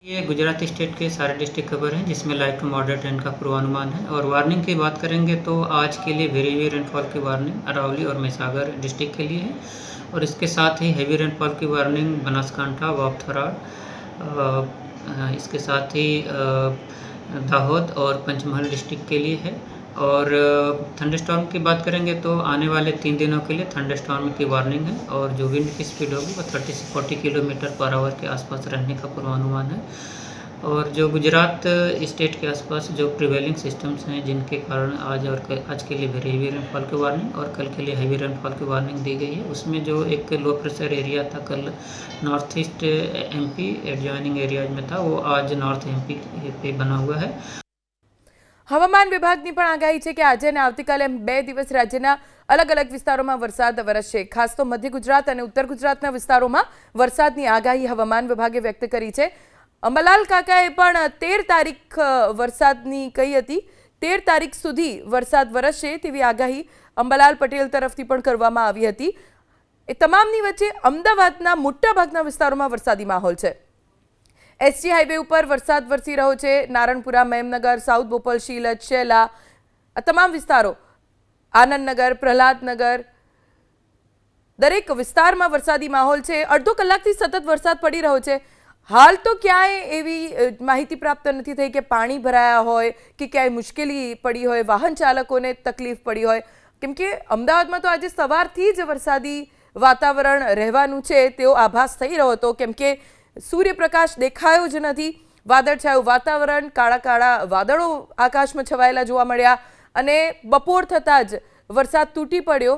ये गुजरात स्टेट के सारे डिस्ट्रिक्ट खबर हैं जिसमें लाइट टू मॉडरेट रेन का पूर्वानुमान है। और वार्निंग की बात करेंगे तो आज के लिए वेरी हेवी रेनफॉल की वार्निंग अरावली और महिसागर डिस्ट्रिक्ट के लिए है। और इसके साथ ही हेवी रेनफॉल की वार्निंग बनासकांठा वापथरा, इसके साथ ही दाहोद और पंचमहल डिस्ट्रिक्ट के लिए है। और थंडरस्टॉर्म की बात करेंगे तो आने वाले 3 दिनों के लिए थंडरस्टॉर्म की वार्निंग है और जो विंड की स्पीड होगी वो 30 से 40 किलोमीटर पर आवर के आसपास रहने का पूर्वानुमान है। और जो गुजरात स्टेट के आसपास जो प्रिवेलिंग सिस्टम्स हैं जिनके कारण आज के लिए वेरी हेवी रेनफॉल की वार्निंग और कल के लिए हेवी रेनफॉल की वार्निंग दी गई है, उसमें जो एक लो प्रेशर एरिया था कल north east MP adjoining areas में था, वो आज नॉर्थ एमपी पे बना हुआ है। हवामान विभागની પણ આગાહી છે કે આજે અને આવતીકાલે 2 દિવસ રાજ્યના અલગ અલગ વિસ્તારોમાં વરસાદ વરસશે। ખાસ તો મધ્ય ગુજરાત અને ઉત્તર ગુજરાતના વિસ્તારોમાં વરસાદની આગાહી હવામાન વિભાગે વ્યક્ત કરી છે। અંબાલાલ કાકાએ પણ 13 તારીખ વરસાદની કહી હતી। 13 તારીખ સુધી વરસાદ વરસશે તેવી આગાહી અંબાલાલ પટેલ તરફથી પણ કરવામાં આવી હતી। એ તમામની વચ્ચે અમદાવાદના મોટાભાગના વિસ્તારોમાં વરસાદી માહોલ છે। एसजी हाईवे पर वरसाद वरसी रह्यो छे। नारणपुरा, मेमनगर, साउथ बोपल, शीलज, शेला आ तमाम विस्तारों, आनंदनगर, प्रहलादनगर, दरेक विस्तार में वरसादी माहौल है। अर्धो कलाकथी सतत वरसाद पड़ी रह्यो छे। हाल तो क्यांय एवी माहिती प्राप्त नहीं थई कि पाणी भराया होय कि क्यांय मुश्केली पड़ी होय, वाहन चालकोने तकलीफ पड़ी होय, केम के अमदावाद में तो आज सवारथी ज वरसादी वातावरण रहेवानुं छे तेवो आभास थई रह्यो हतो, केम के सूर्यप्रकाश देखायो ज नहीं। वादळछाયું वातावरण, काळा काळा वादळों आकाश में छवायेला जोवा मळ्या अने बपोर थता ज वरसाद तूटी पड्यो।